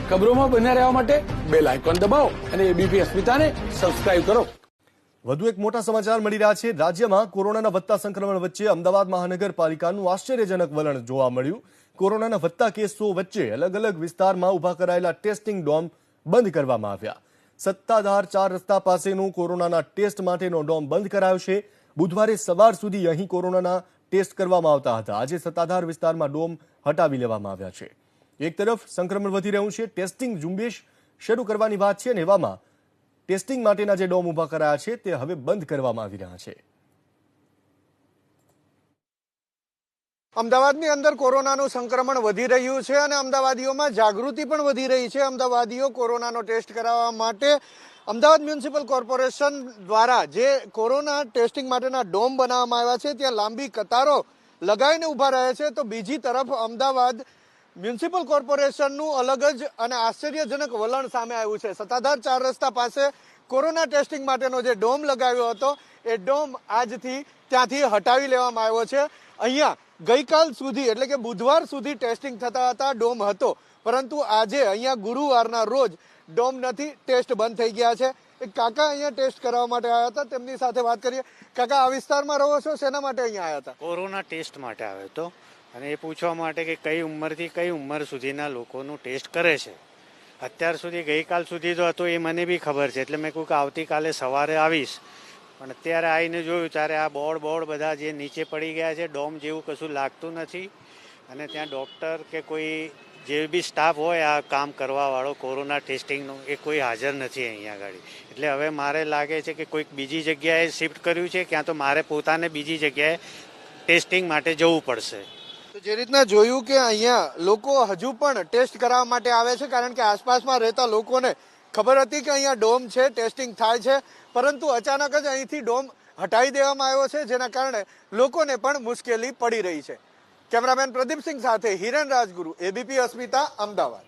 ખબરોમાં બન્યા રહેવા માટે બેલ આઇકોન દબાવો અને એબીપી અસ્મિતાને સબસ્ક્રાઇબ કરો। વધુ એક મોટા સમાચાર મળી રહ્યા છે। રાજ્યમાં કોરોનાના વધતા સંક્રમણ વચ્ચે અમદાવાદ મહાનગરપાલિકાનું આશ્ચર્યજનક વલણ જોવા મળ્યું। કોરોનાના વધતા કેસો વચ્ચે અલગ અલગ વિસ્તારમાં ઉભા કરાયેલા ટેસ્ટિંગ ડોમ બંધ કરવામાં આવ્યા। સત્તાધાર 4 રસ્તા પાસેનો કોરોનાના ટેસ્ટ માટેનો ડોમ બંધ કરાયો છે। બુધવારે સવાર સુધી અહીં કોરોનાના ટેસ્ટ કરવામાં આવતા હતા। આજે સત્તાધાર વિસ્તારમાં ડોમ હટાવી લેવામાં આવ્યા છે। એક તરફ સંક્રમણ વધી રહ્યું છે, ટેસ્ટિંગ ઝુંબેશ શરૂ કરવાની વાત છે, અને એવામાં ટેસ્ટિંગ માટેના જે ડોમ ઉભા કરાયા છે તે હવે બંધ કરવામાં આવી રહ્યા છે। અમદાવાદની અંદર કોરોનાનું સંક્રમણ વધી રહ્યું છે અને અમદાવાદીઓમાં જાગૃતિ પણ વધી રહી છે। અમદાવાદીઓ કોરોનાનો ટેસ્ટ કરાવવા માટે અમદાવાદ મ્યુનિસિપલ કોર્પોરેશન દ્વારા જે કોરોના ટેસ્ટિંગ માટેના ડોમ બનાવવામાં આવ્યા છે ત્યાં લાંબી કતારો લગાવીને ઊભા રહે છે, તો બીજી તરફ અમદાવાદ મ્યુનિસિપલ કોર્પોરેશનનું અલગ જ અને આશ્ચર્યજનક વલણ સામે આવ્યું છે। સત્તાધાર 4 રસ્તા પાસે કોરોના ટેસ્ટિંગ માટેનો જે ડોમ લગાવ્યો હતો એ ડોમ આજથી ત્યાંથી હટાવી લેવામાં આવ્યો છે। અહીંયા ગઈકાલ સુધી એટલે કે બુધવાર સુધી ટેસ્ટિંગ થતા હતા, ડોમ હતો, પરંતુ આજે અહીંયા ગુરુવારના રોજ ડોમ નથી, ટેસ્ટ બંધ થઈ ગયા છે। એક કાકા અહીંયા ટેસ્ટ કરાવવા માટે આવ્યા હતા, તેમની સાથે વાત કરીએ। કાકા, આ વિસ્તારમાં રહો છો, શેના માટે અહીંયા આવ્યા હતા? કોરોના ટેસ્ટ માટે આવ્યો હતો અને એ પૂછવા માટે કે કઈ ઉંમરથી કઈ ઉંમર સુધીના લોકોનું ટેસ્ટ કરે છે। અત્યાર સુધી ગઈકાલ સુધી તો હતો એ મને બી ખબર છે, એટલે મેં કહ્યું કે આવતીકાલે સવારે આવીશ, પણ અત્યારે આવીને જોયું ત્યારે આ બોર્ડ બધા જે નીચે પડી ગયા છે, ડોમ જેવું કશું લાગતું નથી અને ત્યાં ડૉક્ટર કે કોઈ જે બી સ્ટાફ હોય આ કામ કરવાવાળો કોરોના ટેસ્ટિંગનો એ કોઈ હાજર નથી અહીંયા આગળ। એટલે હવે મારે લાગે છે કે કોઈક બીજી જગ્યાએ શિફ્ટ કર્યું છે, ક્યાં તો મારે પોતાને બીજી જગ્યાએ ટેસ્ટિંગ માટે જવું પડશે। તો જે રીતના જોયું કે અહીંયા લોકો હજુ પણ ટેસ્ટ કરાવવા માટે આવે છે, કારણ કે આસપાસમાં રહેતા લોકોને ખબર હતી કે અહીંયા ડોમ છે, ટેસ્ટિંગ થાય છે, પરંતુ અચાનક જ અહીંથી ડોમ હટાવી દેવામાં આવ્યો છે, જેના કારણે લોકોને પણ મુશ્કેલી પડી રહી છે। કેમેરામેન પ્રદીપસિંહ સાથે હિરેન રાજગુરુ, એબીપી અસ્મિતા, અમદાવાદ।